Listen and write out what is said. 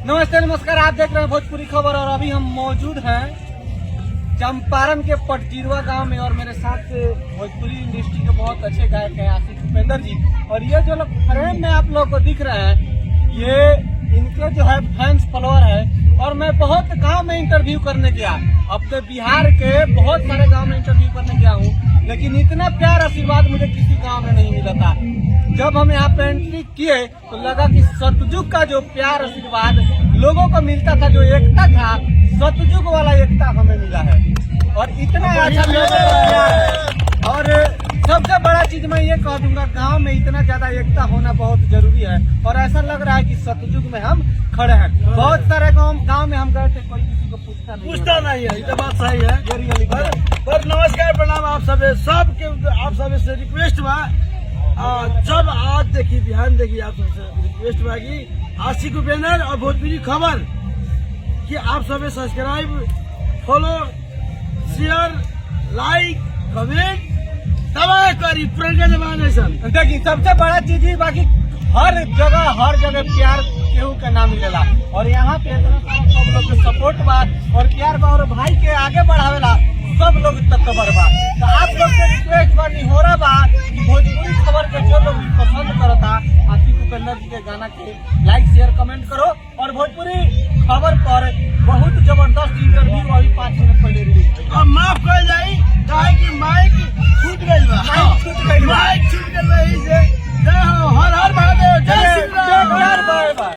नमस्ते नमस्कार, आप देख रहे हैं भोजपुरी खबर और अभी हम मौजूद हैं चंपारण के पटजिरवा गांव में और मेरे साथ भोजपुरी इंडस्ट्री के बहुत अच्छे गायक हैं आशिक उपेंद्र जी। और ये जो लोग फ्रेम में आप लोग को दिख रहे हैं ये इनके जो है फैंस फॉलोअर है। और मैं बहुत गांव में इंटरव्यू करने गया, अपने बिहार के बहुत सारे गांव में इंटरव्यू करने गया हूँ, लेकिन इतना प्यार आशीर्वाद मुझे किसी गांव में नहीं मिला था। जब हम यहाँ पे एंट्री किए तो लगा कि सतयुग का जो प्यार आशीर्वाद लोगों को मिलता था, जो एकता था, सतयुग वाला एकता हमें मिला है। और इतना अच्छा लोगों का प्यार है। और सबसे बड़ा चीज मैं ये कह दूंगा, गांव में इतना ज्यादा एकता होना बहुत जरूरी है। और ऐसा लग रहा है कि सतयुग में हम खड़े हैं। बहुत सारे गांव में हम गए थे, कोई किसी को पूछता नहीं है। ये बात सही है। पर नमस्कार प्रणाम आप सब से रिक्वेस्ट बा, जब आज देखी ध्यान देखिए, आप सबसे रिक्वेस्ट बा कि आशिक उपेंद्र और भोजपुरी खबर कि आप सब सब्सक्राइब, फॉलो, शेयर, लाइक, कमेंट दबा करी देखिए सबसे बड़ा चीज ही बाकी हर जगह प्यार केहू के नाम मिलेला। और यहाँ पे सब लोग के सपोर्ट बा और प्यार बा और भाई के आगे बढ़ावेला सब लोग तत्पर बा। तो आप लोग से रिक्वेस्ट बा, निहोरा बा कि भोजपुरी खबर के जो लोग भी पसंद करता आशिक उपेंद्र जी के गाना के लाइक शेयर कमेंट करो। और भोजपुरी खबर पर बहुत जबरदस्त इंटरव्यू अभी 5 मिनट पहले रिलीज। अब माफ कर जाई काहे कि माइक छूट गई बा। माइक छूट गई बा।